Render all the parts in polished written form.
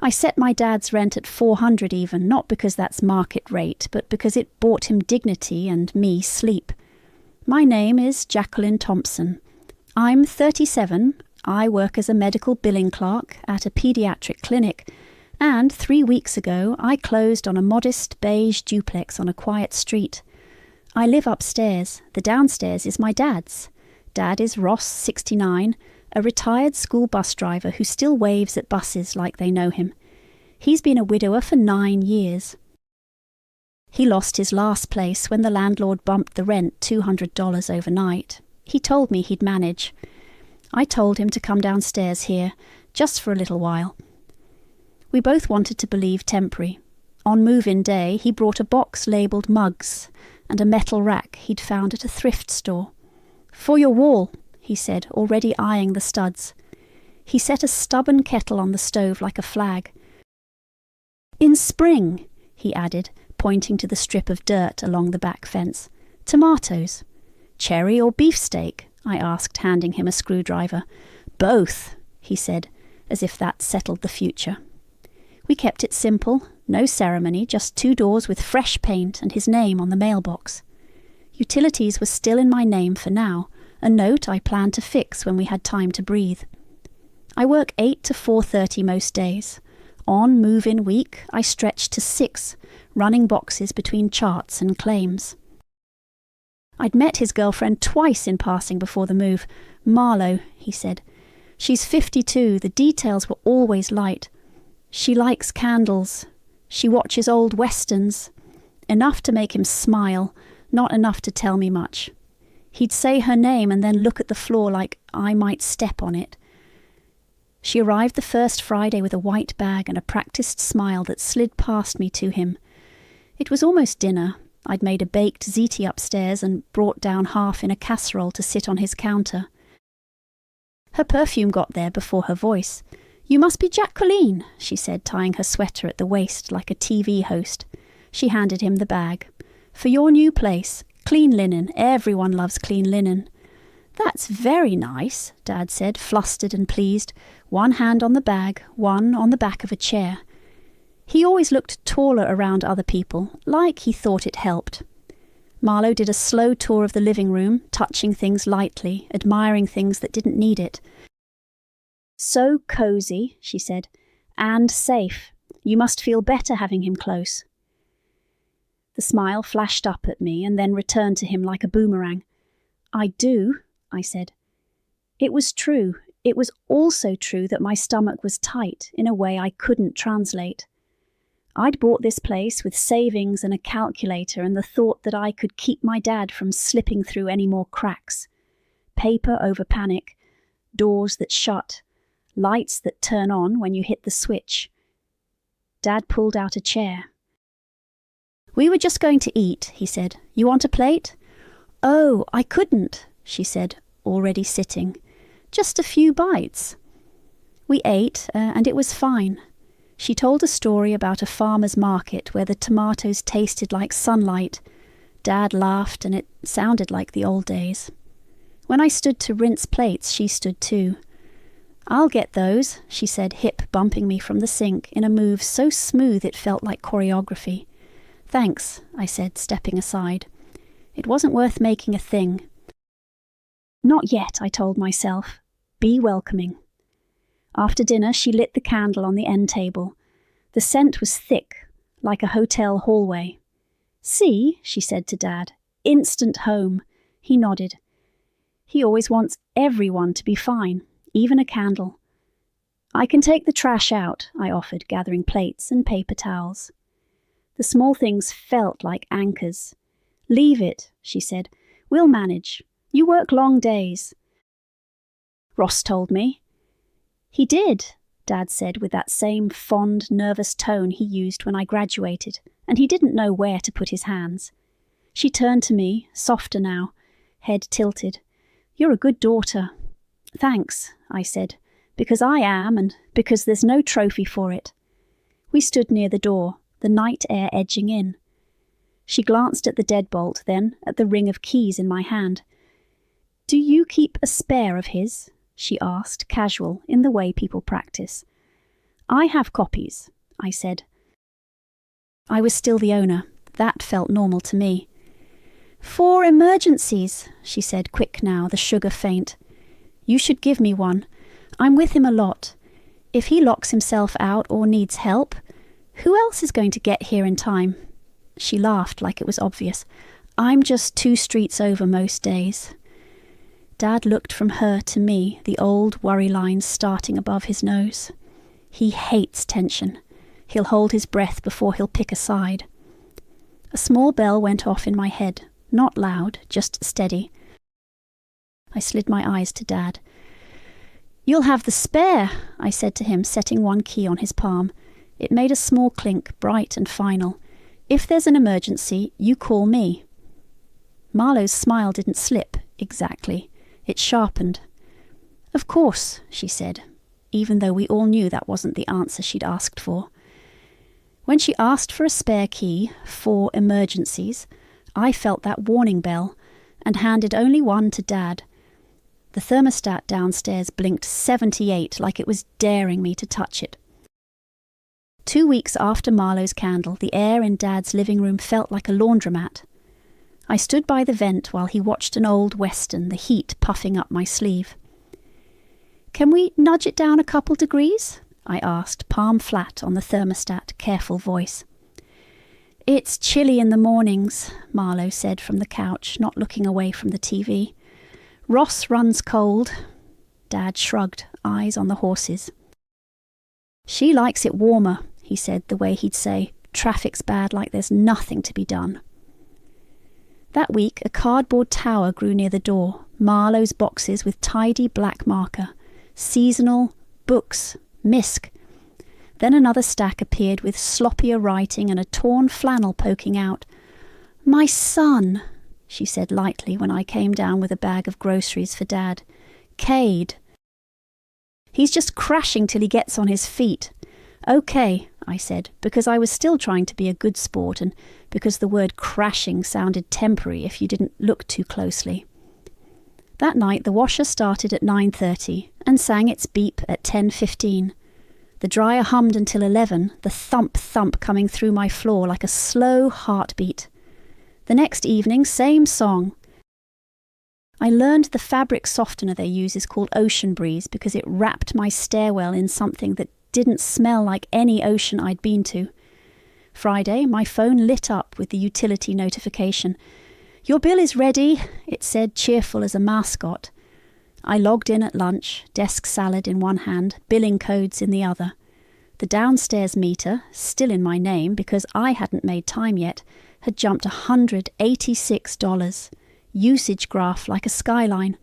I set my dad's rent at $400 even, not because that's market rate, but because it bought him dignity and me sleep. My name is Jacqueline Thompson. I'm 37, I work as a medical billing clerk at a paediatric clinic, and 3 weeks ago I closed on a modest beige duplex on a quiet street. I live upstairs. The downstairs is my dad's. Dad is Ross, 69, a retired school bus driver who still waves at buses like they know him. He's been a widower for 9 years. He lost his last place when the landlord bumped the rent $200 overnight. He told me he'd manage. I told him to come downstairs here, just for a little while. We both wanted to believe temporary. On move-in day, he brought a box labelled mugs and a metal rack he'd found at a thrift store. "For your wall," he said, already eyeing the studs. He set a stubborn kettle on the stove like a flag. "In spring," he added, pointing to the strip of dirt along the back fence. "Tomatoes." "Cherry or beefsteak?" I asked, handing him a screwdriver. "Both," he said, as if that settled the future. We kept it simple, no ceremony, just 2 doors with fresh paint and his name on the mailbox. Utilities were still in my name for now, a note I planned to fix when we had time to breathe. I work 8 to 4:30 most days. On move-in week, I stretched to 6, running boxes between charts and claims. I'd met his girlfriend twice in passing before the move. "Marlo," he said. "She's 52, the details were always light. She likes candles. She watches old westerns. Enough to make him smile, not enough to tell me much. He'd say her name and then look at the floor like I might step on it. She arrived the first Friday with a white bag and a practiced smile that slid past me to him. It was almost dinner. I'd made a baked ziti upstairs and brought down half in a casserole to sit on his counter. Her perfume got there before her voice. "You must be Jacqueline," she said, tying her sweater at the waist like a TV host. She handed him the bag. "For your new place. Clean linen. Everyone loves clean linen." "That's very nice," Dad said, flustered and pleased, one hand on the bag, one on the back of a chair. He always looked taller around other people, like he thought it helped. Marlo did a slow tour of the living room, touching things lightly, admiring things that didn't need it. "So cosy," she said, "and safe. You must feel better having him close." The smile flashed up at me and then returned to him like a boomerang. "I do," I said. It was true. It was also true that my stomach was tight in a way I couldn't translate. I'd bought this place with savings and a calculator and the thought that I could keep my dad from slipping through any more cracks. Paper over panic, doors that shut, lights that turn on when you hit the switch. Dad pulled out a chair. "We were just going to eat," he said. "You want a plate?" "Oh, I couldn't," she said, already sitting. "Just a few bites." We ate, and it was fine. She told a story about a farmer's market where the tomatoes tasted like sunlight. Dad laughed, and it sounded like the old days. When I stood to rinse plates, she stood too. "I'll get those," she said, hip bumping me from the sink in a move so smooth it felt like choreography. "Thanks," I said, stepping aside. It wasn't worth making a thing. Not yet, I told myself. Be welcoming. After dinner, she lit the candle on the end table. The scent was thick, like a hotel hallway. "See," she said to Dad, "instant home." He nodded. He always wants everyone to be fine, even a candle. "I can take the trash out," I offered, gathering plates and paper towels. The small things felt like anchors. "Leave it," she said. "We'll manage. You work long days." Ross told me. "He did," Dad said with that same fond, nervous tone he used when I graduated, and he didn't know where to put his hands. She turned to me, softer now, head tilted. "You're a good daughter." "Thanks," I said, "because I am and because there's no trophy for it." We stood near the door, the night air edging in. She glanced at the deadbolt, then at the ring of keys in my hand. "Do you keep a spare of his?" she asked, casual, in the way people practice. I have copies, I said. I was still the owner. That felt normal to me. For emergencies, she said, quick now, the sugar faint. You should give me one. I'm with him a lot. If he locks himself out or needs help, who else is going to get here in time? She laughed like it was obvious. I'm just 2 streets over most days. Dad looked from her to me, the old worry lines starting above his nose. He hates tension. He'll hold his breath before he'll pick a side. A small bell went off in my head, not loud, just steady. I slid my eyes to Dad. You'll have the spare, I said to him, setting one key on his palm. It made a small clink, bright and final. If there's an emergency, you call me. Marlowe's smile didn't slip, exactly. It sharpened. Of course, she said, even though we all knew that wasn't the answer she'd asked for. When she asked for a spare key, for emergencies, I felt that warning bell and handed only one to Dad. The thermostat downstairs blinked 78 like it was daring me to touch it. 2 weeks after Marlowe's candle, the air in Dad's living room felt like a laundromat. I stood by the vent while he watched an old western, the heat puffing up my sleeve. Can we nudge it down a couple degrees? I asked, palm flat on the thermostat, careful voice. It's chilly in the mornings, Marlowe said from the couch, not looking away from the TV. Ross runs cold. Dad shrugged, eyes on the horses. She likes it warmer, he said, the way he'd say, traffic's bad like there's nothing to be done. That week, a cardboard tower grew near the door, Marlowe's boxes with tidy black marker, seasonal, books, misc. Then another stack appeared with sloppier writing and a torn flannel poking out. My son, she said lightly when I came down with a bag of groceries for Dad. Rekeyed. He's just crashing till he gets on his feet. Okay, I said, because I was still trying to be a good sport and because the word crashing sounded temporary if you didn't look too closely. That night the washer started at 9:30 and sang its beep at 10:15. The dryer hummed until 11, the thump-thump coming through my floor like a slow heartbeat. The next evening, same song. I learned the fabric softener they use is called Ocean Breeze because it wrapped my stairwell in something that didn't smell like any ocean I'd been to. Friday, my phone lit up with the utility notification. Your bill is ready, it said, cheerful as a mascot. I logged in at lunch, desk salad in one hand, billing codes in the other. The downstairs meter, still in my name because I hadn't made time yet, had jumped $186. Usage graph like a skyline.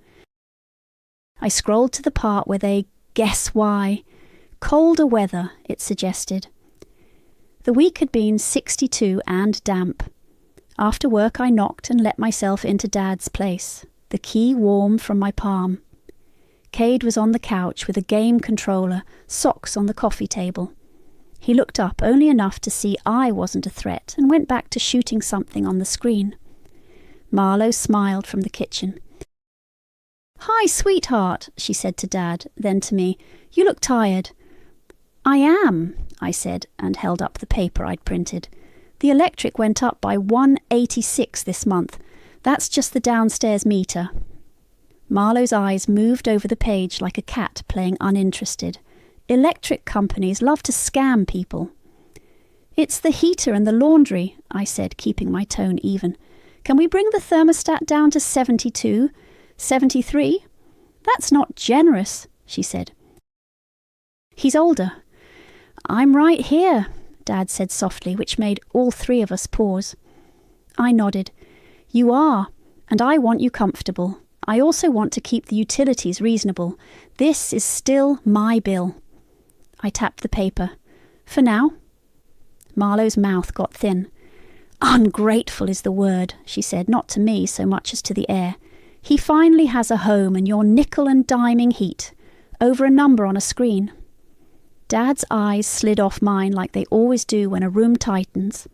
I scrolled to the part where they guess why. Colder weather, it suggested. The week had been 62 and damp. After work I knocked and let myself into Dad's place, the key warm from my palm. Rekeyed was on the couch with a game controller, socks on the coffee table. He looked up only enough to see I wasn't a threat and went back to shooting something on the screen. Marlowe smiled from the kitchen. Hi, sweetheart, she said to Dad, then to me. You look tired. I am, I said, and held up the paper I'd printed. The electric went up by $186 this month. That's just the downstairs meter. Marlowe's eyes moved over the page like a cat playing uninterested. Electric companies love to scam people. It's the heater and the laundry, I said, keeping my tone even. Can we bring the thermostat down to 72? 73? That's not generous, she said. He's older. I'm right here, Dad said softly, which made all 3 of us pause. I nodded. You are, and I want you comfortable. I also want to keep the utilities reasonable. This is still my bill. I tapped the paper. For now. Marlowe's mouth got thin. Ungrateful is the word, she said, not to me so much as to the air. He finally has a home and you're nickel and diming heat, over a number on a screen. Dad's eyes slid off mine like they always do when a room tightens.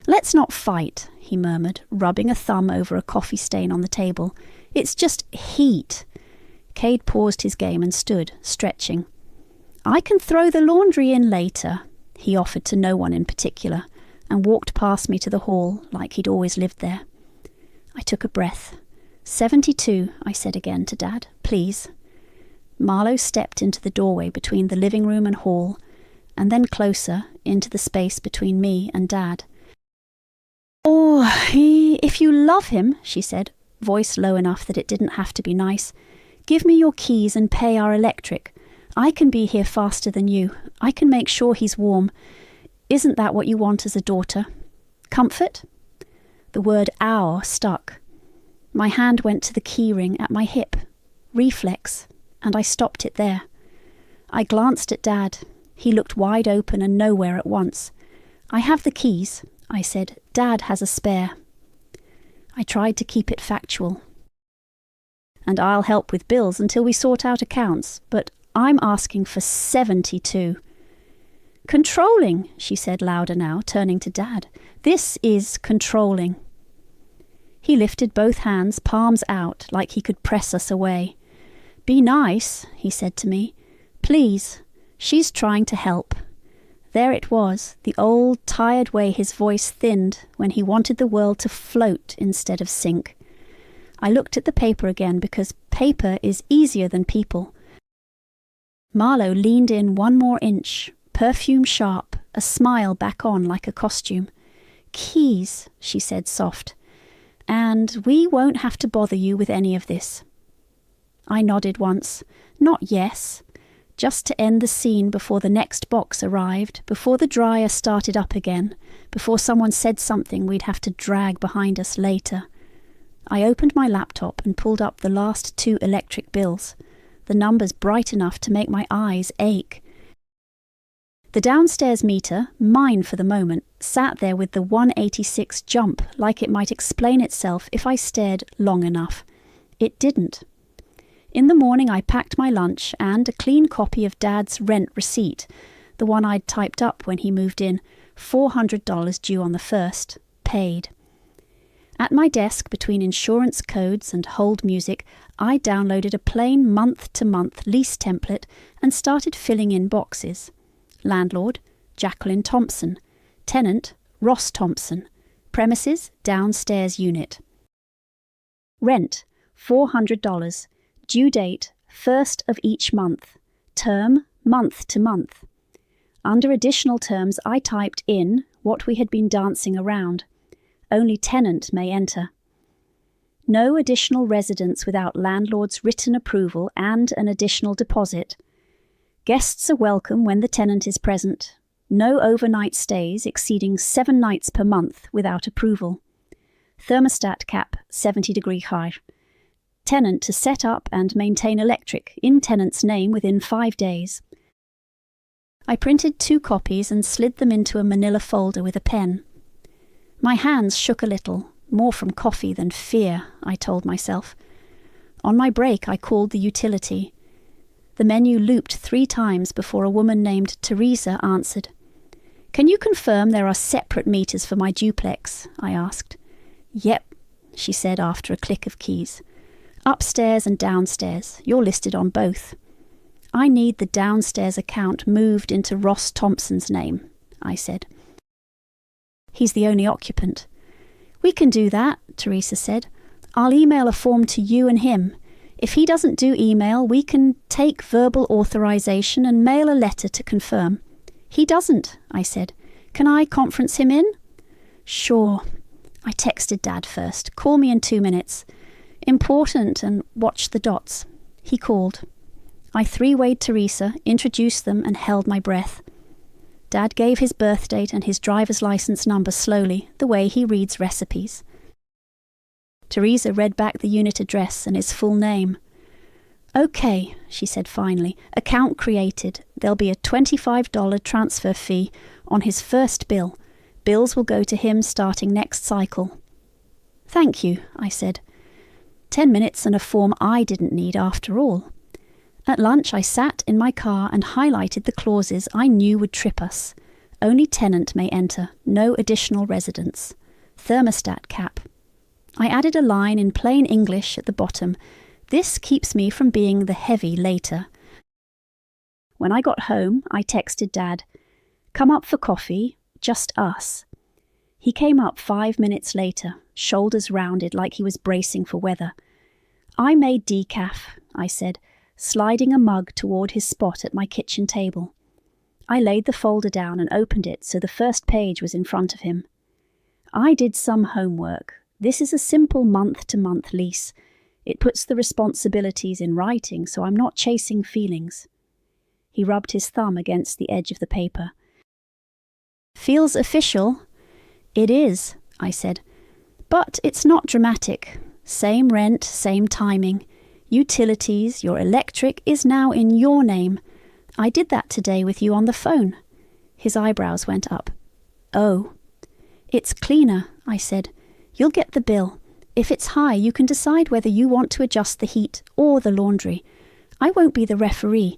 Let's not fight, he murmured, rubbing a thumb over a coffee stain on the table. It's just heat. Rekeyed paused his game and stood, stretching. I can throw the laundry in later, he offered to no one in particular, and walked past me to the hall like he'd always lived there. I took a breath. 72, I said again to Dad, please. Marlowe stepped into the doorway between the living room and hall, and then closer into the space between me and Dad. "Oh, if you love him," she said, voice low enough that it didn't have to be nice, "give me your keys and pay our electric. I can be here faster than you. I can make sure he's warm. Isn't that what you want as a daughter? Comfort?" The word "our" stuck. My hand went to the key ring at my hip. Reflex. And I stopped it there. I glanced at Dad. He looked wide open and nowhere at once. "I have the keys," I said. "Dad has a spare." I tried to keep it factual. "And I'll help with bills until we sort out accounts, but I'm asking for 72. "Controlling," she said louder now, turning to Dad. "This is controlling." He lifted both hands, palms out, like he could press us away. "Be nice," he said to me. "Please, she's trying to help." There it was, the old, tired way his voice thinned when he wanted the world to float instead of sink. I looked at the paper again because paper is easier than people. Marlowe leaned in 1 more inch, perfume sharp, a smile back on like a costume. "Keys," she said soft. "And we won't have to bother you with any of this." I nodded once. Not yes. Just to end the scene before the next box arrived, before the dryer started up again, before someone said something we'd have to drag behind us later. I opened my laptop and pulled up the last 2 electric bills, the numbers bright enough to make my eyes ache. The downstairs meter, mine for the moment, sat there with the 186 jump like it might explain itself if I stared long enough. It didn't. In the morning I packed my lunch and a clean copy of Dad's rent receipt, the one I'd typed up when he moved in, $400 due on the 1st, paid. At my desk between insurance codes and hold music, I downloaded a plain month-to-month lease template and started filling in boxes. Landlord, Jacqueline Thompson. Tenant, Ross Thompson. Premises, downstairs unit. Rent, $400. Due date, 1st of each month. Term, month to month. Under additional terms, I typed in what we had been dancing around. Only tenant may enter. No additional residents without landlord's written approval and an additional deposit. Guests are welcome when the tenant is present. No overnight stays exceeding 7 nights per month without approval. Thermostat cap 70-degree high. Tenant to set up and maintain electric in tenant's name within 5 days. I printed 2 copies and slid them into a manila folder with a pen. My hands shook a little, more from coffee than fear, I told myself. On my break I called the utility. The menu looped 3 times before a woman named Teresa answered. "Can you confirm there are separate meters for my duplex?" I asked. "Yep," she said after a click of keys. "Upstairs and downstairs. You're listed on both." "I need the downstairs account moved into Ross Thompson's name," I said. "He's the only occupant." "We can do that," Teresa said. "I'll email a form to you and him. If he doesn't do email, we can take verbal authorization and mail a letter to confirm." "He doesn't," I said. "Can I conference him in?" "Sure." I texted Dad first. "Call me in 2 minutes. Important, and watch the dots." He called. I 3-wayed Teresa, introduced them, and held my breath. Dad gave his birth date and his driver's license number slowly, the way he reads recipes. Teresa read back the unit address and his full name. "Okay," she said finally. "Account created. There'll be a $25 transfer fee on his first bill. Bills will go to him starting next cycle." "Thank you," I said. 10 minutes and a form I didn't need after all. At lunch I sat in my car and highlighted the clauses I knew would trip us. Only tenant may enter, no additional residents. Thermostat cap. I added a line in plain English at the bottom. This keeps me from being the heavy later. When I got home, I texted Dad, "Come up for coffee, just us." He came up 5 minutes later, shoulders rounded like he was bracing for weather. "I made decaf," I said, sliding a mug toward his spot at my kitchen table. I laid the folder down and opened it so the first page was in front of him. "I did some homework. This is a simple month-to-month lease. It puts the responsibilities in writing, so I'm not chasing feelings." He rubbed his thumb against the edge of the paper. "Feels official?" "It is," I said. "But it's not dramatic. Same rent, same timing. Utilities, your electric is now in your name. I did that today with you on the phone." His eyebrows went up. "Oh." "It's cleaner," I said. "You'll get the bill. If it's high, you can decide whether you want to adjust the heat or the laundry. I won't be the referee.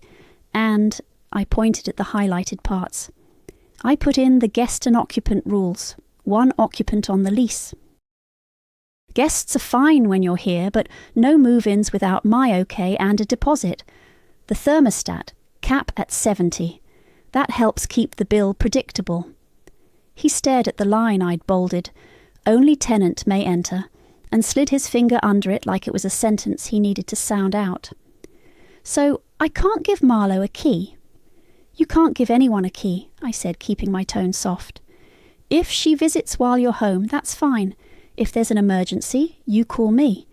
And," I pointed at the highlighted parts, "I put in the guest and occupant rules. 1 occupant on the lease. Guests are fine when you're here, but no move-ins without my okay and a deposit. The thermostat, cap at 70. That helps keep the bill predictable." He stared at the line I'd bolded, "Only tenant may enter," and slid his finger under it like it was a sentence he needed to sound out. "So I can't give Marlowe a key?" "You can't give anyone a key," I said, keeping my tone soft. "If she visits while you're home, that's fine. If there's an emergency, you call me.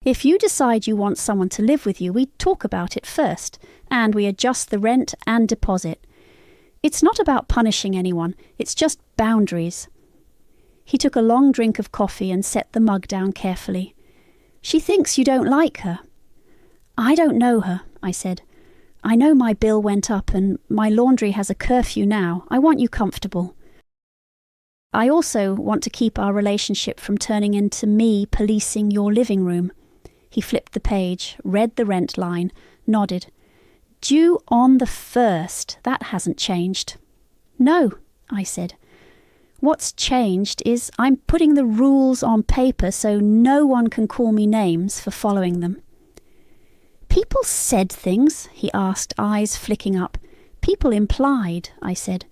If you decide you want someone to live with you, we talk about it first, and we adjust the rent and deposit. It's not about punishing anyone, it's just boundaries." He took a long drink of coffee and set the mug down carefully. "She thinks you don't like her." "I don't know her," I said. "I know my bill went up and my laundry has a curfew now. I want you comfortable. I also want to keep our relationship from turning into me policing your living room." He flipped the page, read the rent line, nodded. "Due on the 1st. That hasn't changed." "No," I said. "What's changed is I'm putting the rules on paper so no one can call me names for following them." "People said things?" he asked, eyes flicking up. "People implied," I said.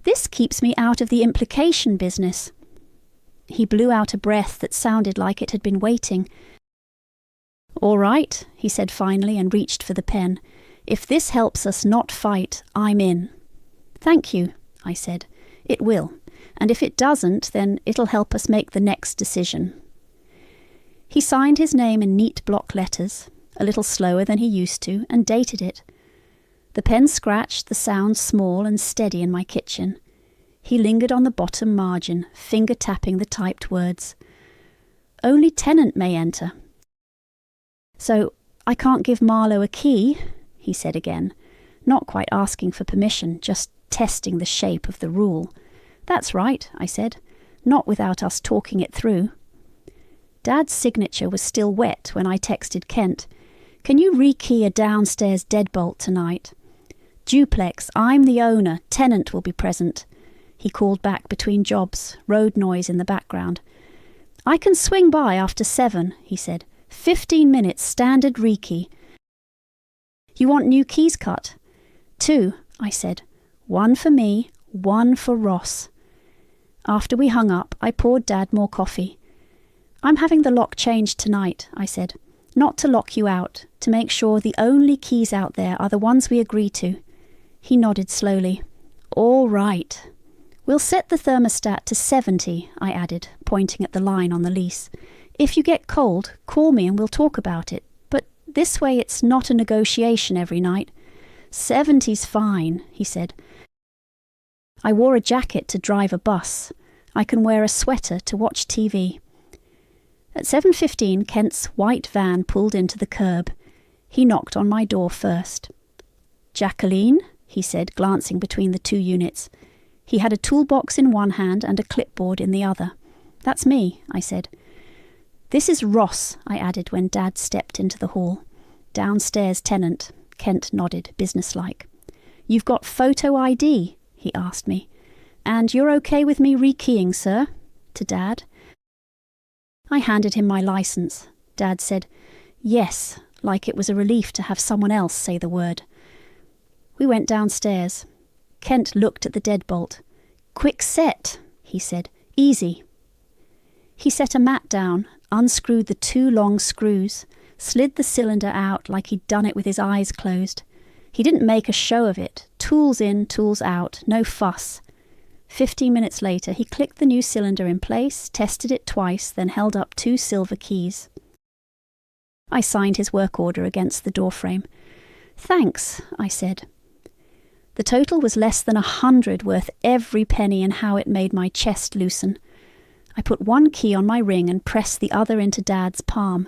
"This keeps me out of the implication business." He blew out a breath that sounded like it had been waiting. "All right," he said finally and reached for the pen. "If this helps us not fight, I'm in." "Thank you," I said. "It will. And if it doesn't, then it'll help us make the next decision." He signed his name in neat block letters, a little slower than he used to, and dated it. The pen scratched, the sound small and steady in my kitchen. He lingered on the bottom margin, finger-tapping the typed words. "Only tenant may enter." "So I can't give Marlowe a key?" he said again, not quite asking for permission, just testing the shape of the rule. "That's right," I said, "not without us talking it through." Dad's signature was still wet when I texted Kent, "Can you rekey a downstairs deadbolt tonight? Duplex, I'm the owner, tenant will be present." He called back between jobs, road noise in the background. "I can swing by after 7, he said. 15 minutes standard rekey." "You want new keys cut?" 2, I said. 1 for me, 1 for Ross. After we hung up, I poured Dad more coffee. "I'm having the lock changed tonight," I said. "Not to lock you out, to make sure the only keys out there are the ones we agree to." He nodded slowly. "All right." "We'll set the thermostat to 70, I added, pointing at the line on the lease. "If you get cold, call me and we'll talk about it. But this way it's not a negotiation every night." 70's fine, he said. "I wore a jacket to drive a bus. I can wear a sweater to watch TV." At 7:15, Kent's white van pulled into the curb. He knocked on my door first. "Jacqueline?" he said, glancing between the 2 units. He had a toolbox in one hand and a clipboard in the other. "That's me," I said. "This is Ross," I added when Dad stepped into the hall. "Downstairs tenant." Kent nodded, businesslike. "You've got photo ID?" he asked me. "And you're okay with me rekeying, sir?" to Dad. I handed him my license. Dad said, "Yes," like it was a relief to have someone else say the word. We went downstairs. Kent looked at the deadbolt. "Quick set," he said. "Easy." He set a mat down, unscrewed the 2 long screws, slid the cylinder out like he'd done it with his eyes closed. He didn't make a show of it. Tools in, tools out, no fuss. 15 minutes later, he clicked the new cylinder in place, tested it twice, then held up 2 silver keys. I signed his work order against the doorframe. "Thanks," I said. The total was less than 100, worth every penny, and how it made my chest loosen. I put 1 key on my ring and pressed the other into Dad's palm.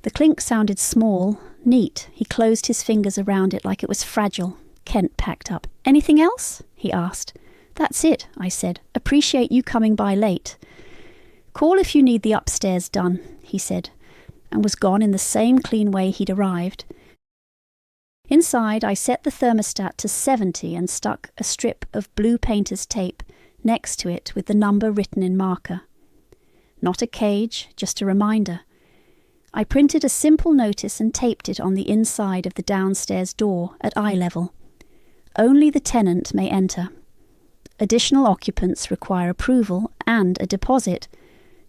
The clink sounded small, neat. He closed his fingers around it like it was fragile. Kent packed up. "Anything else?" he asked. "That's it," I said. "Appreciate you coming by late." "Call if you need the upstairs done," he said, and was gone in the same clean way he'd arrived. Inside, I set the thermostat to 70 and stuck a strip of blue painter's tape next to it with the number written in marker. Not a cage, just a reminder. I printed a simple notice and taped it on the inside of the downstairs door at eye level. Only the tenant may enter. Additional occupants require approval and a deposit.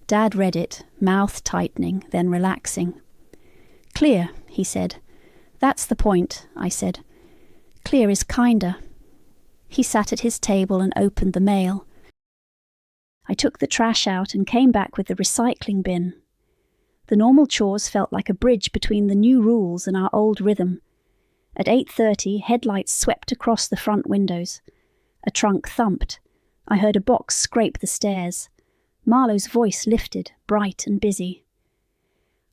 Dad read it, mouth tightening, then relaxing. "Clear," he said. "That's the point," I said. "Clear is kinder." He sat at his table and opened the mail. I took the trash out and came back with the recycling bin. The normal chores felt like a bridge between the new rules and our old rhythm. At 8:30, headlights swept across the front windows. A trunk thumped. I heard a box scrape the stairs. Marlowe's voice lifted, bright and busy.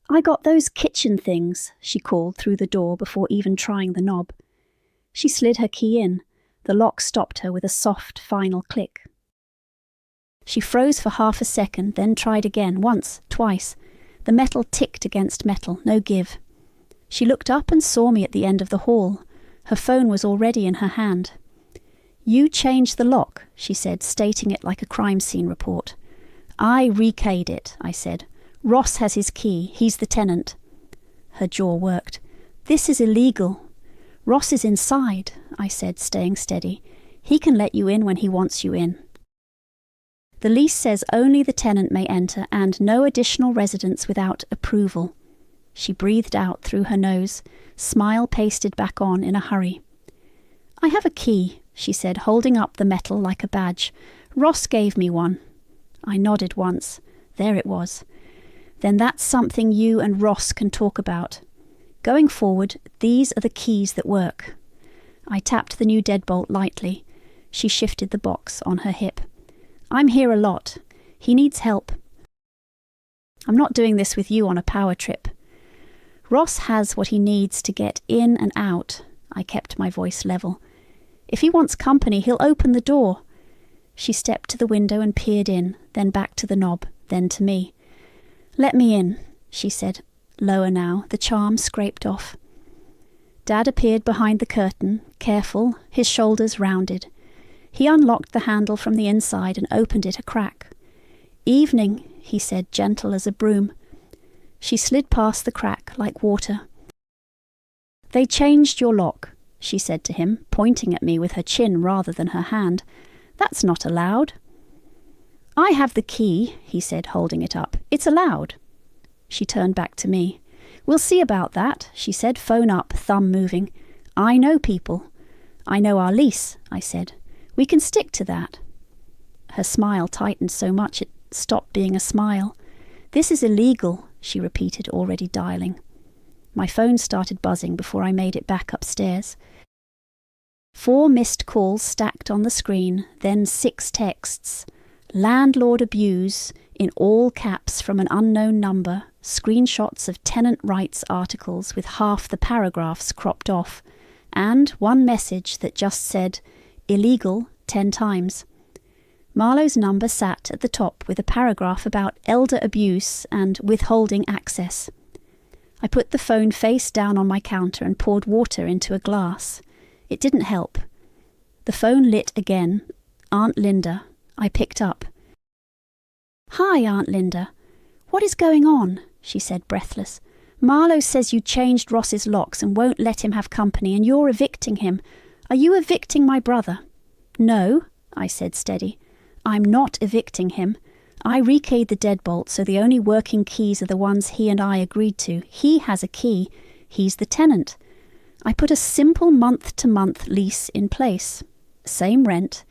"I got those kitchen things," she called through the door before even trying the knob. She slid her key in. The lock stopped her with a soft, final click. She froze for half a second, then tried again, once, twice. The metal ticked against metal, no give. She looked up and saw me at the end of the hall. Her phone was already in her hand. "You changed the lock," she said, stating it like a crime scene report. "I rekeyed it," I said. "Ross has his key. He's the tenant." Her jaw worked. "This is illegal." "Ross is inside," I said, staying steady. "He can let you in when he wants you in." "The lease says only the tenant may enter and no additional residents without approval." She breathed out through her nose, smile pasted back on in a hurry. "I have a key," she said, holding up the metal like a badge. "Ross gave me one." I nodded once. There it was. "Then that's something you and Ross can talk about. Going forward, these are the keys that work." I tapped the new deadbolt lightly. She shifted the box on her hip. "I'm here a lot. He needs help. I'm not doing this with you on a power trip. Ross has what he needs to get in and out." I kept my voice level. "If he wants company, he'll open the door." She stepped to the window and peered in, then back to the knob, then to me. "Let me in," she said, lower now, the charm scraped off. Dad appeared behind the curtain, careful, his shoulders rounded. He unlocked the handle from the inside and opened it a crack. "Evening," he said, gentle as a broom. She slid past the crack like water. "They changed your lock," she said to him, pointing at me with her chin rather than her hand. "That's not allowed." "I have the key," he said, holding it up. "It's allowed." She turned back to me. "We'll see about that," she said, phone up, thumb moving. "I know people." "I know our lease," I said. "We can stick to that." Her smile tightened so much it stopped being a smile. "This is illegal," she repeated, already dialing. My phone started buzzing before I made it back upstairs. 4 missed calls stacked on the screen, then 6 texts. "Landlord abuse," in all caps from an unknown number, screenshots of tenant rights articles with half the paragraphs cropped off, and 1 message that just said, "Illegal," 10 times. Marlowe's number sat at the top with a paragraph about elder abuse and withholding access. I put the phone face down on my counter and poured water into a glass. It didn't help. The phone lit again. Aunt Linda. I picked up. "Hi, Aunt Linda. What is going on?" she said, breathless. "Marlowe says you changed Ross's locks and won't let him have company, and you're evicting him. "Are you evicting my brother?" "No," I said steady. "I'm not evicting him. I rekeyed the deadbolt, so the only working keys are the ones he and I agreed to. He has a key. He's the tenant. I put a simple month-to-month lease in place. Same rent,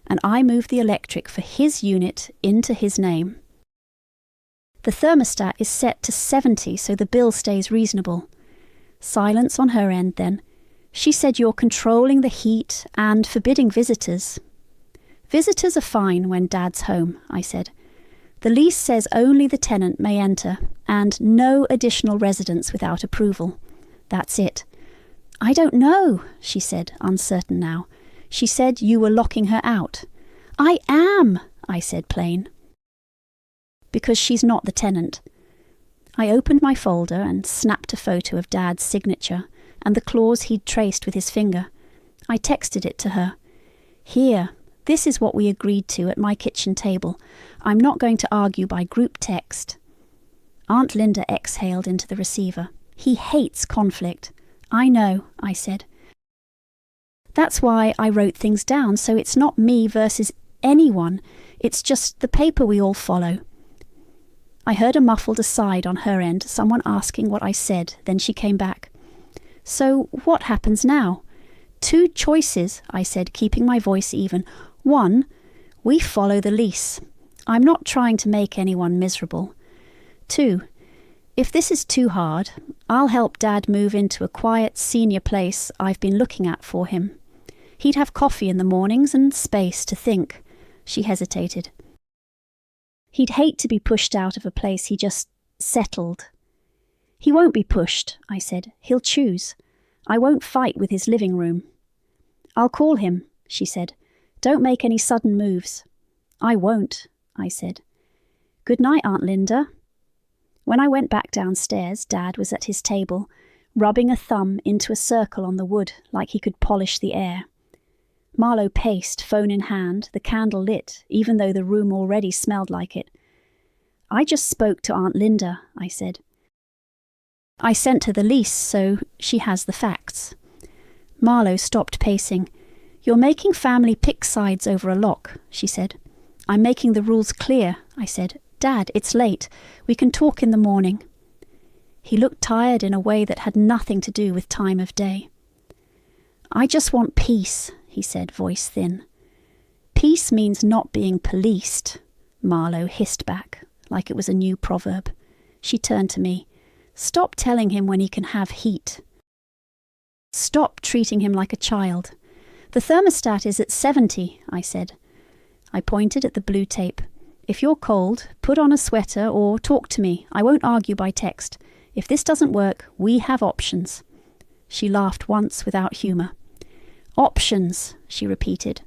and I moved the electric for his unit into his name. The thermostat is set to 70, so the bill stays reasonable." Silence on her end then. She said, "You're controlling the heat and forbidding visitors." "Visitors are fine when Dad's home," I said. "The lease says only the tenant may enter, and no additional residents without approval. That's it." "I don't know," she said, uncertain now. "She said you were locking her out." "I am," I said plain. "Because she's not the tenant." I opened my folder and snapped a photo of Dad's signature and the clause he'd traced with his finger. I texted it to her. "Here, this is what we agreed to at my kitchen table. I'm not going to argue by group text." Aunt Linda exhaled into the receiver. "He hates conflict." "I know," I said. "That's why I wrote things down, so it's not me versus anyone. It's just the paper we all follow." I heard a muffled aside on her end, someone asking what I said, then she came back. "So what happens now?" "Two choices," I said, keeping my voice even. "One, we follow the lease. I'm not trying to make anyone miserable. 2, if this is too hard, I'll help Dad move into a quiet senior place I've been looking at for him. He'd have coffee in the mornings and space to think." She hesitated. "He'd hate to be pushed out of a place he just settled." "He won't be pushed," I said. "He'll choose. I won't fight with his living room." "I'll call him," she said. "Don't make any sudden moves." "I won't," I said. "Good night, Aunt Linda." When I went back downstairs, Dad was at his table, rubbing a thumb into a circle on the wood like he could polish the air. Marlowe paced, phone in hand, the candle lit, even though the room already smelled like it. "I just spoke to Aunt Linda," I said. "I sent her the lease, so she has the facts." Marlowe stopped pacing. "You're making family pick sides over a lock," she said. "I'm making the rules clear," I said. "Dad, it's late. We can talk in the morning." He looked tired in a way that had nothing to do with time of day. "I just want peace," he said, voice thin. "Peace means not being policed," Marlowe hissed back, like it was a new proverb. She turned to me. "Stop telling him when he can have heat. Stop treating him like a child. The thermostat is at 70, I said. I pointed at the blue tape. "If you're cold, put on a sweater or talk to me. I won't argue by text. If this doesn't work, we have options." She laughed once without humour. "Options," she repeated.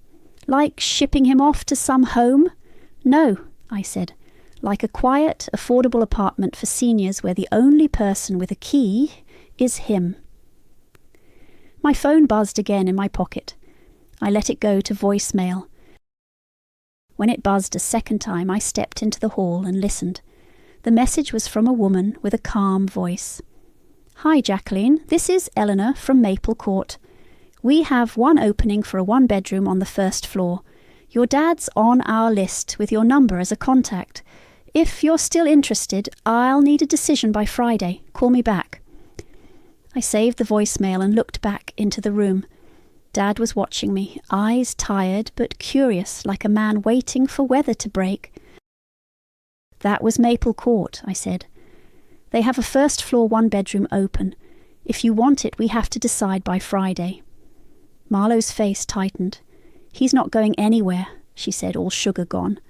"Like shipping him off to some home?" "No," I said. "Like a quiet, affordable apartment for seniors where the only person with a key is him." My phone buzzed again in my pocket. I let it go to voicemail. When it buzzed a second time, I stepped into the hall and listened. The message was from a woman with a calm voice. "Hi, Jacqueline. This is Eleanor from Maple Court. We have one opening for a one-bedroom on the first floor. Your dad's on our list with your number as a contact. If you're still interested, I'll need a decision by Friday. Call me back." I saved the voicemail and looked back into the room. Dad was watching me, eyes tired but curious, like a man waiting for weather to break. "That was Maple Court," I said. "They have a first-floor one-bedroom open. If you want it, we have to decide by Friday." Marlowe's face tightened. "He's not going anywhere," she said, all sugar gone.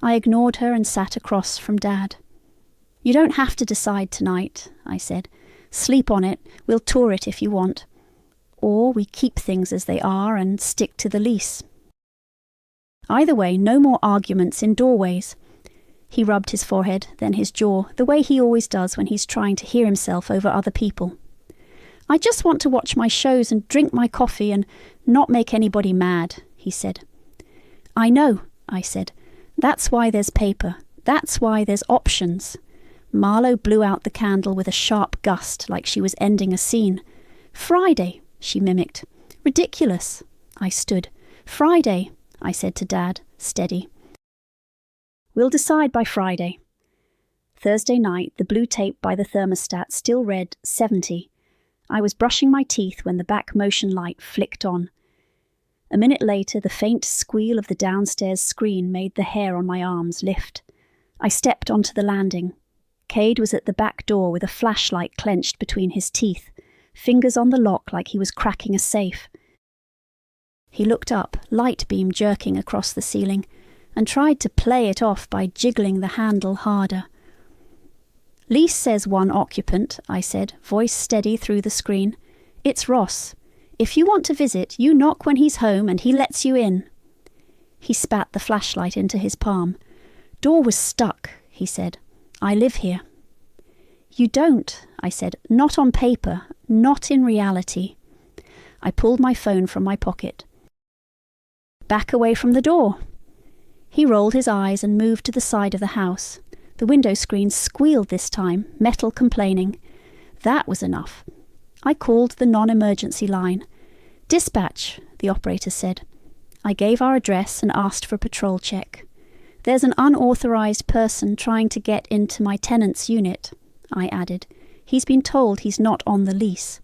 I ignored her and sat across from Dad. "You don't have to decide tonight," I said. "Sleep on it. We'll tour it if you want. Or we keep things as they are and stick to the lease. Either way, no more arguments in doorways." He rubbed his forehead, then his jaw, the way he always does when he's trying to hear himself over other people. "I just want to watch my shows and drink my coffee and not make anybody mad," he said. "I know," I said. "That's why there's paper. That's why there's options." Marlowe blew out the candle with a sharp gust, like she was ending a scene. "Friday," she mimicked. Ridiculous. I stood. Friday, I said to Dad, steady. We'll decide by Friday. Thursday night, the blue tape by the thermostat still read 70. I was brushing my teeth when the back motion light flicked on. A minute later, the faint squeal of the downstairs screen made the hair on my arms lift. I stepped onto the landing. Cade was at the back door with a flashlight clenched between his teeth, fingers on the lock like he was cracking a safe. He looked up, light beam jerking across the ceiling, and tried to play it off by jiggling the handle harder. Lease says 1 occupant, I said, voice steady through the screen. It's Ross. If you want to visit, you knock when he's home and he lets you in. He spat the flashlight into his palm. Door was stuck, he said. I live here. You don't, I said. Not on paper, not in reality. I pulled my phone from my pocket. Back away from the door. He rolled his eyes and moved to the side of the house. The window screen squealed this time, metal complaining. That was enough. I called the non-emergency line. Dispatch, the operator said. I gave our address and asked for a patrol check. There's an unauthorized person trying to get into my tenant's unit, I added. He's been told he's not on the lease.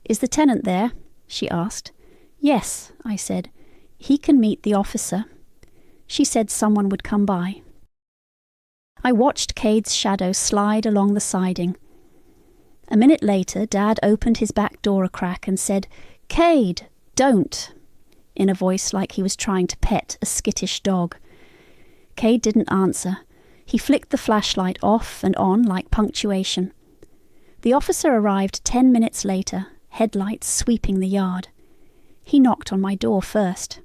Is the tenant there? She asked. Yes, I said. He can meet the officer. She said someone would come by. I watched Cade's shadow slide along the siding. A minute later, Dad opened his back door a crack and said, Cade, don't, in a voice like he was trying to pet a skittish dog. Cade didn't answer. He flicked the flashlight off and on like punctuation. The officer arrived 10 minutes later, headlights sweeping the yard. He knocked on my door first.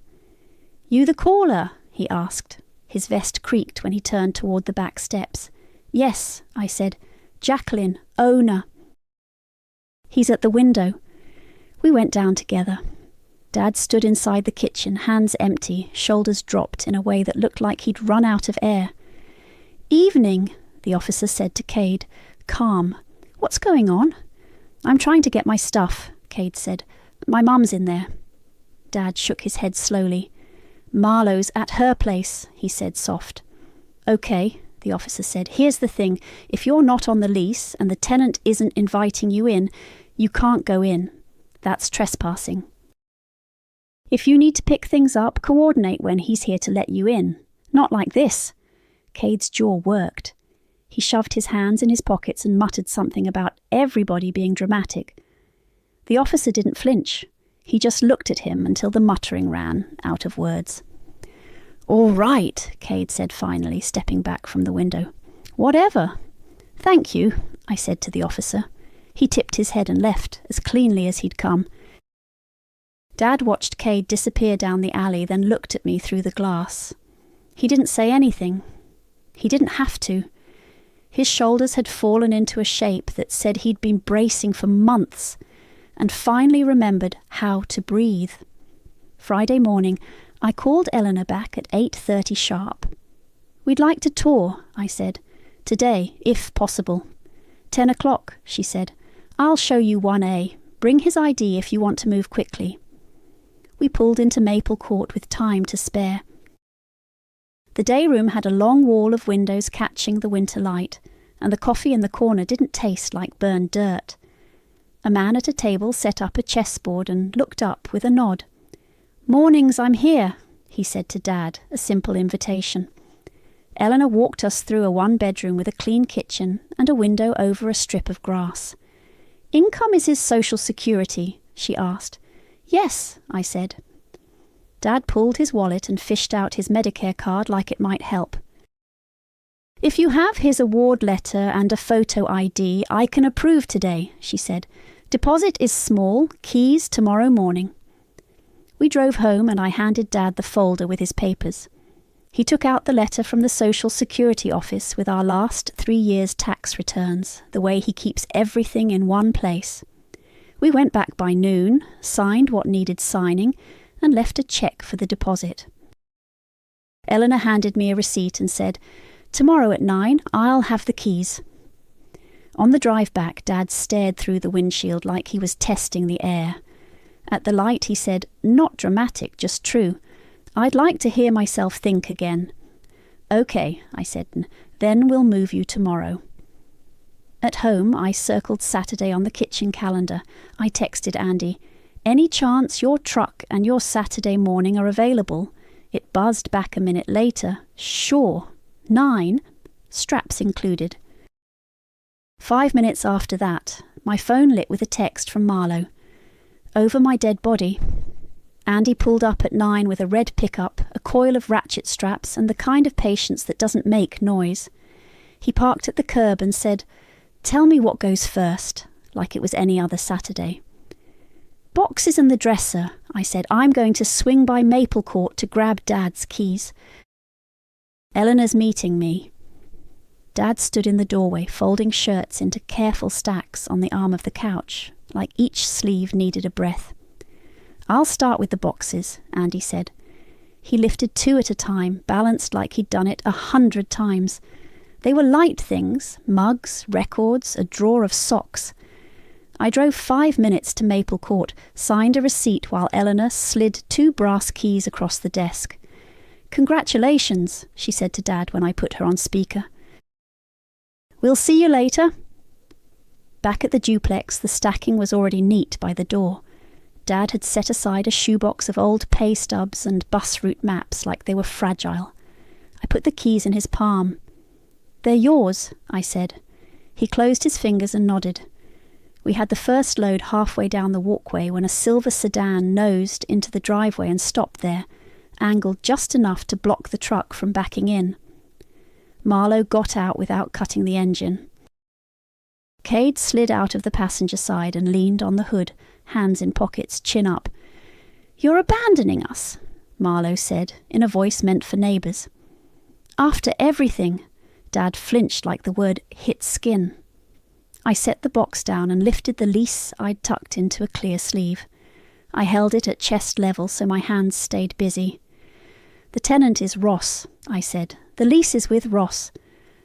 You the caller? He asked. His vest creaked when he turned toward the back steps. Yes, I said. Jacqueline, owner. He's at the window. We went down together. Dad stood inside the kitchen, hands empty, shoulders dropped in a way that looked like he'd run out of air. Evening, the officer said to Cade, calm. What's going on? I'm trying to get my stuff, Cade said. My mum's in there. Dad shook his head slowly. Marlowe's at her place, he said soft. Okay, the officer said. Here's the thing. If you're not on the lease and the tenant isn't inviting you in, you can't go in. That's trespassing. If you need to pick things up, coordinate when he's here to let you in. Not like this. Cade's jaw worked. He shoved his hands in his pockets and muttered something about everybody being dramatic. The officer didn't flinch. He just looked at him until the muttering ran out of words. All right, Cade said finally, stepping back from the window. Whatever. Thank you, I said to the officer. He tipped his head and left, as cleanly as he'd come. Dad watched Cade disappear down the alley, then looked at me through the glass. He didn't say anything. He didn't have to. His shoulders had fallen into a shape that said he'd been bracing for months, and finally remembered how to breathe. Friday morning, I called Eleanor back at 8:30 sharp. We'd like to tour, I said. Today, if possible. 10 o'clock, she said. I'll show you 1A. Bring his ID if you want to move quickly. We pulled into Maple Court with time to spare. The day room had a long wall of windows catching the winter light, and the coffee in the corner didn't taste like burned dirt. A man at a table set up a chessboard and looked up with a nod. Mornings, I'm here, he said to Dad, a simple invitation. Eleanor walked us through a one-bedroom with a clean kitchen and a window over a strip of grass. Income is his social security, she asked. Yes, I said. Dad pulled his wallet and fished out his Medicare card like it might help. If you have his award letter and a photo ID, I can approve today, she said. Deposit is small, keys tomorrow morning. We drove home and I handed Dad the folder with his papers. He took out the letter from the Social Security office with our last 3 years' tax returns, the way he keeps everything in one place. We went back by noon, signed what needed signing, and left a check for the deposit. Eleanor handed me a receipt and said, Tomorrow at 9, I'll have the keys. On the drive back, Dad stared through the windshield like he was testing the air. At the light he said, "Not dramatic, just true. I'd like to hear myself think again." "Okay," I said, "then we'll move you tomorrow." At home, I circled Saturday on the kitchen calendar. I texted Andy, "Any chance your truck and your Saturday morning are available?" It buzzed back a minute later. "Sure. 9, straps included." 5 minutes after that, my phone lit with a text from Marlowe. "Over my dead body." Andy pulled up at 9 with a red pickup, a coil of ratchet straps, and the kind of patience that doesn't make noise. He parked at the curb and said, "Tell me what goes first," like it was any other Saturday. "Boxes in the dresser," I said. "I'm going to swing by Maple Court to grab Dad's keys." "Eleanor's meeting me." Dad stood in the doorway, folding shirts into careful stacks on the arm of the couch, like each sleeve needed a breath. "I'll start with the boxes," Andy said. He lifted 2 at a time, balanced like he'd done it 100 times. They were light things, mugs, records, a drawer of socks. I drove 5 minutes to Maple Court, signed a receipt while Eleanor slid 2 brass keys across the desk. "Congratulations," she said to Dad when I put her on speaker. "We'll see you later." Back at the duplex, the stacking was already neat by the door. Dad had set aside a shoebox of old pay stubs and bus route maps like they were fragile. I put the keys in his palm. "They're yours," I said. He closed his fingers and nodded. We had the first load halfway down the walkway when a silver sedan nosed into the driveway and stopped there, angled just enough to block the truck from backing in. Marlowe got out without cutting the engine. Rekeyed slid out of the passenger side and leaned on the hood, hands in pockets, chin up. "You're abandoning us," Marlowe said, in a voice meant for neighbours. "After everything," Dad flinched like the word hit skin. I set the box down and lifted the lease I'd tucked into a clear sleeve. I held it at chest level so my hands stayed busy. "The tenant is Ross," I said. "The lease is with Ross."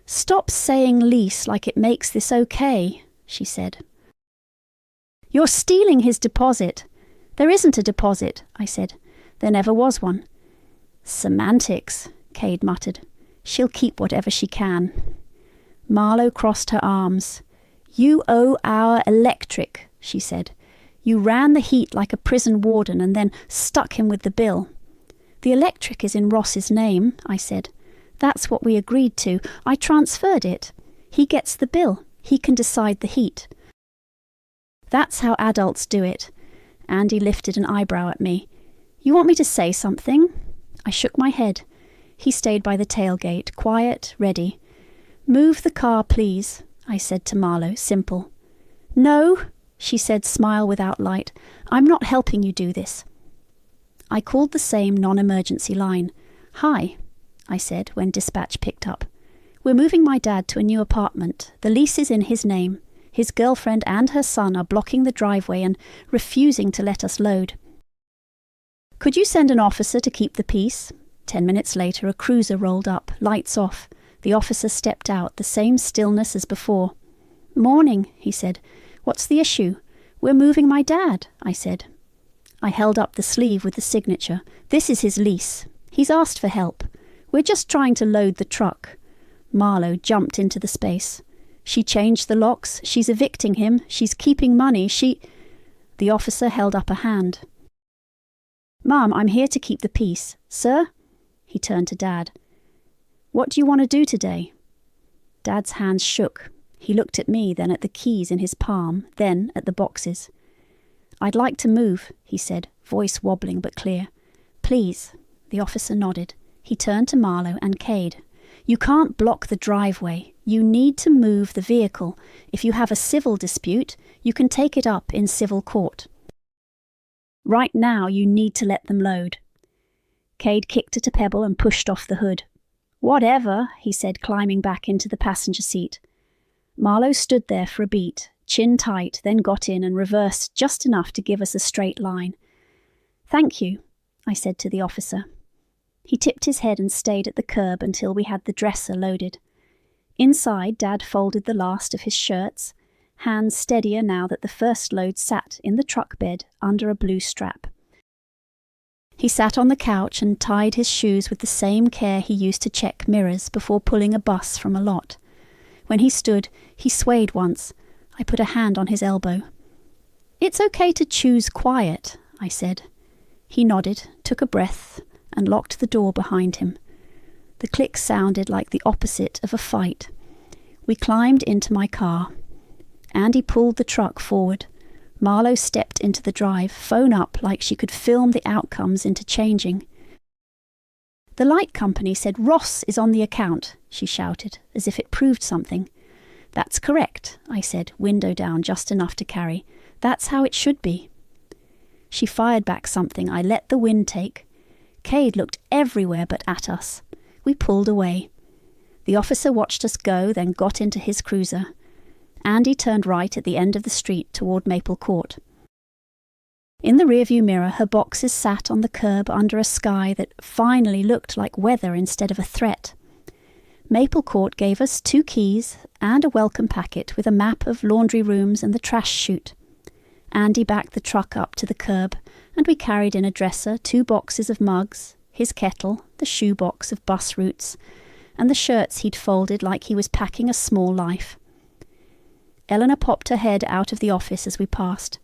"Stop saying lease like it makes this okay," she said. "You're stealing his deposit." "There isn't a deposit," I said. "There never was one." "Semantics," Rekeyed muttered. "She'll keep whatever she can." Marlowe crossed her arms. "You owe our electric," she said. "You ran the heat like a prison warden and then stuck him with the bill." "The electric is in Ross's name," I said. "That's what we agreed to. I transferred it. He gets the bill. He can decide the heat." "That's how adults do it." Andy lifted an eyebrow at me. "You want me to say something?" I shook my head. He stayed by the tailgate, quiet, ready. "Move the car, please," I said to Marlowe, simple. "No," she said, smile without light. "I'm not helping you do this." I called the same non-emergency line. "Hi," I said when dispatch picked up. "We're moving my dad to a new apartment. The lease is in his name. His girlfriend and her son are blocking the driveway and refusing to let us load. Could you send an officer to keep the peace?" 10 minutes later, a cruiser rolled up, lights off. The officer stepped out, the same stillness as before. "Morning," he said. "What's the issue?" "We're moving my dad," I said. I held up the sleeve with the signature. "This is his lease. He's asked for help. We're just trying to load the truck." Marlowe jumped into the space. "She changed the locks. She's evicting him. She's keeping money. The officer held up a hand. "Ma'am, I'm here to keep the peace." "Sir?" He turned to Dad. "What do you want to do today?" Dad's hands shook. He looked at me, then at the keys in his palm, then at the boxes. "I'd like to move," he said, voice wobbling but clear. "Please." The officer nodded. He turned to Marlowe and Rekeyed. "You can't block the driveway. You need to move the vehicle. If you have a civil dispute, you can take it up in civil court. Right now, you need to let them load." Rekeyed kicked at a pebble and pushed off the hood. "Whatever," he said, climbing back into the passenger seat. Marlowe stood there for a beat, chin tight, then got in and reversed just enough to give us a straight line. "Thank you," I said to the officer. He tipped his head and stayed at the curb until we had the dresser loaded. Inside, Dad folded the last of his shirts, hands steadier now that the first load sat in the truck bed under a blue strap. He sat on the couch and tied his shoes with the same care he used to check mirrors before pulling a bus from a lot. When he stood, he swayed once. I put a hand on his elbow. "It's okay to choose quiet," I said. He nodded, took a breath, and locked the door behind him. The click sounded like the opposite of a fight. We climbed into my car. Andy pulled the truck forward. Marlo stepped into the drive, phone up like she could film the outcomes interchanging. "The light company said Ross is on the account," she shouted, as if it proved something. "That's correct," I said, window down just enough to carry. "That's how it should be." She fired back something I let the wind take. Cade looked everywhere but at us. We pulled away. The officer watched us go, then got into his cruiser. Andy turned right at the end of the street toward Maple Court. In the rearview mirror, her boxes sat on the curb under a sky that finally looked like weather instead of a threat. Maple Court gave us 2 keys and a welcome packet with a map of laundry rooms and the trash chute. Andy backed the truck up to the curb, and we carried in a dresser 2 boxes of mugs, his kettle, the shoebox of bus routes, and the shirts he'd folded like he was packing a small life. Eleanor popped her head out of the office as we passed.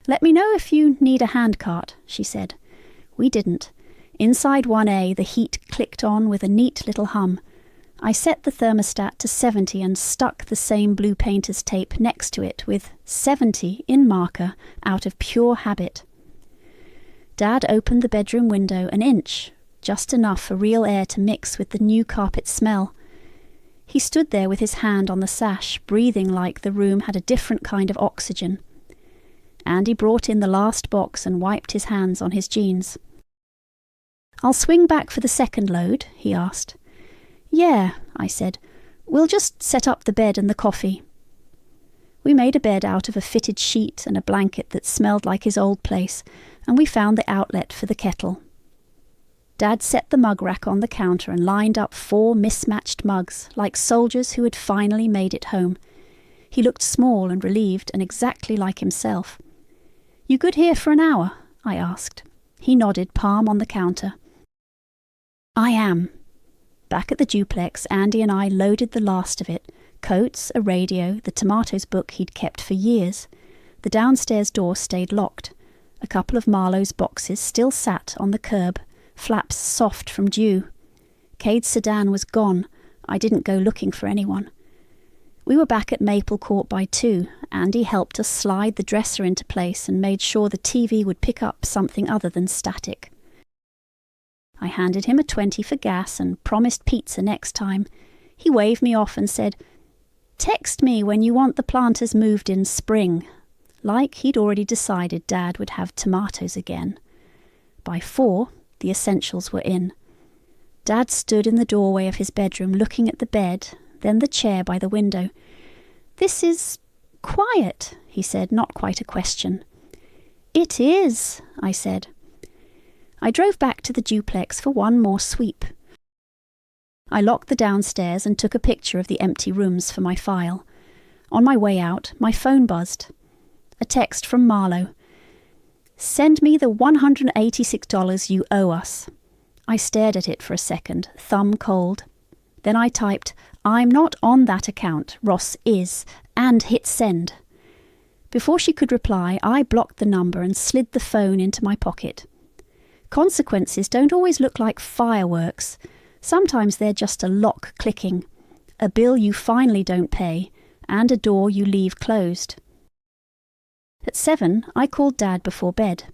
"Let me know if you need a handcart," she said. We didn't. Inside 1A, the heat clicked on with a neat little hum. I set the thermostat to 70 and stuck the same blue painter's tape next to it with 70 in marker out of pure habit. Dad opened the bedroom window an inch, just enough for real air to mix with the new carpet smell. He stood there with his hand on the sash, breathing like the room had a different kind of oxygen. Andy brought in the last box and wiped his hands on his jeans. "I'll swing back for the second load?" he asked. "Yeah," I said. "We'll just set up the bed and the coffee." We made a bed out of a fitted sheet and a blanket that smelled like his old place, and we found the outlet for the kettle. Dad set the mug rack on the counter and lined up 4 mismatched mugs, like soldiers who had finally made it home. He looked small and relieved and exactly like himself. "You good here for an hour?" I asked. He nodded, palm on the counter. "I am." Back at the duplex, Andy and I loaded the last of it. Coats, a radio, the Tomatoes book he'd kept for years. The downstairs door stayed locked. A couple of Marlowe's boxes still sat on the curb, flaps soft from dew. Cade's sedan was gone. I didn't go looking for anyone. We were back at Maple Court by 2. Andy helped us slide the dresser into place and made sure the TV would pick up something other than static. I handed him a 20 for gas and promised pizza next time. He waved me off and said, "Text me when you want the planters moved in spring," like he'd already decided Dad would have tomatoes again. By 4, the essentials were in. Dad stood in the doorway of his bedroom looking at the bed, then the chair by the window. "This is quiet," he said, not quite a question. "It is," I said. I drove back to the duplex for one more sweep. I locked the downstairs and took a picture of the empty rooms for my file. On my way out, my phone buzzed. A text from Marlo. "Send me the $186 you owe us." I stared at it for a second, thumb cold. Then I typed, "I'm not on that account, Ross is," and hit send. Before she could reply, I blocked the number and slid the phone into my pocket. Consequences don't always look like fireworks. Sometimes they're just a lock clicking, a bill you finally don't pay, and a door you leave closed. At 7, I called Dad before bed.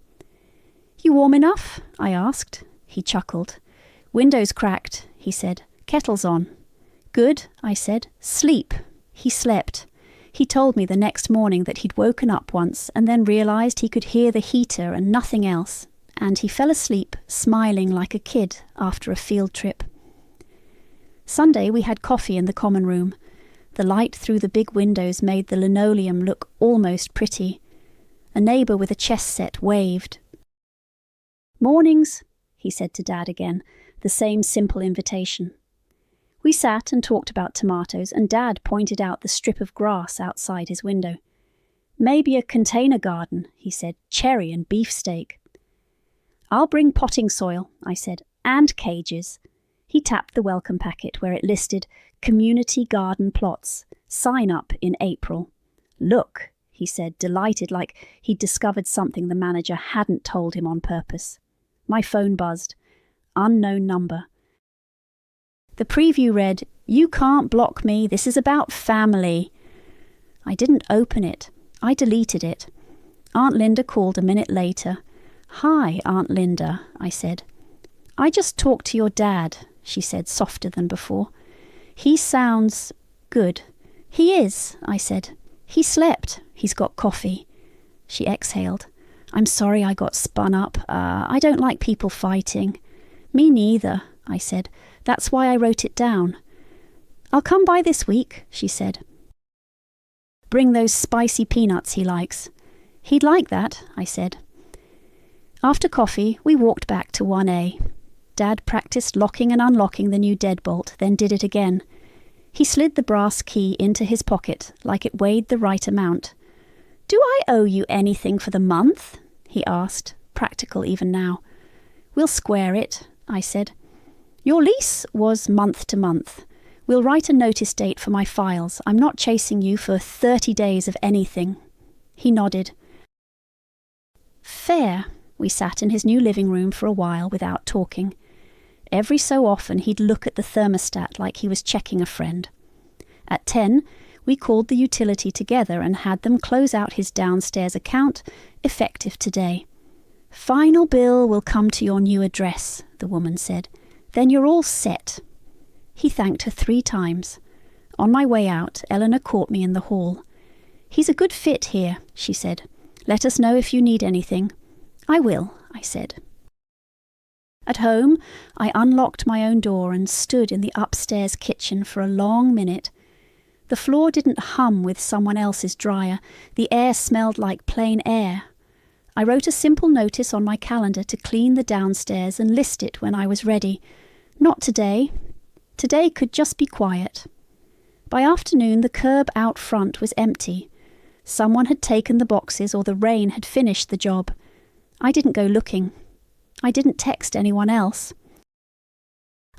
"You warm enough?" I asked. He chuckled. "Windows cracked," he said. "Kettle's on." "Good," I said. "Sleep." He slept. He told me the next morning that he'd woken up once and then realised he could hear the heater and nothing else, and he fell asleep, smiling like a kid after a field trip. Sunday we had coffee in the common room. The light through the big windows made the linoleum look almost pretty. A neighbour with a chess set waved. "Mornings," he said to Dad again, the same simple invitation. We sat and talked about tomatoes, and Dad pointed out the strip of grass outside his window. "Maybe a container garden," he said, "cherry and beefsteak." "I'll bring potting soil," I said, "and cages." He tapped the welcome packet where it listed "Community Garden Plots. Sign up in April." "Look," he said, delighted, like he'd discovered something the manager hadn't told him on purpose. My phone buzzed. Unknown number. The preview read, "You can't block me, this is about family." I didn't open it. I deleted it. Aunt Linda called a minute later. "Hi, Aunt Linda," I said. "I just talked to your dad," she said, softer than before. "He sounds good." "He is," I said. "He slept. He's got coffee." She exhaled. "I'm sorry I got spun up. I don't like people fighting." "Me neither," I said. "That's why I wrote it down." "I'll come by this week," she said. "Bring those spicy peanuts he likes." "He'd like that," I said. After coffee, we walked back to 1A. Dad practiced locking and unlocking the new deadbolt, then did it again. He slid the brass key into his pocket, like it weighed the right amount. "Do I owe you anything for the month?" he asked, practical even now. "We'll square it," I said. "Your lease was month to month. We'll write a notice date for my files. I'm not chasing you for 30 days of anything." He nodded. Fair. We sat in his new living room for a while without talking. Every so often he'd look at the thermostat like he was checking a friend. At 10, we called the utility together and had them close out his downstairs account, effective today. "Final bill will come to your new address," the woman said. "Then you're all set." He thanked her 3 times. On my way out, Eleanor caught me in the hall. "He's a good fit here," she said. "Let us know if you need anything." "I will," I said. At home, I unlocked my own door and stood in the upstairs kitchen for a long minute. The floor didn't hum with someone else's dryer. The air smelled like plain air. I wrote a simple notice on my calendar to clean the downstairs and list it when I was ready. Not today. Today could just be quiet. By afternoon, the curb out front was empty. Someone had taken the boxes or the rain had finished the job. I didn't go looking. I didn't text anyone else.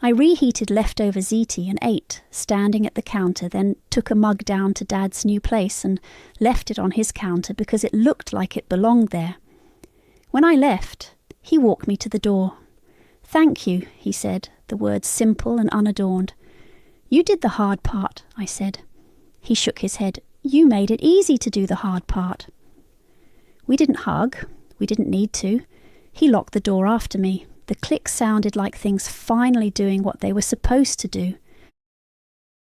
I reheated leftover ziti and ate, standing at the counter, then took a mug down to Dad's new place and left it on his counter because it looked like it belonged there. When I left, he walked me to the door. "Thank you," he said, the words simple and unadorned. "You did the hard part," I said. He shook his head. "You made it easy to do the hard part." We didn't hug. We didn't need to. He locked the door after me. The click sounded like things finally doing what they were supposed to do.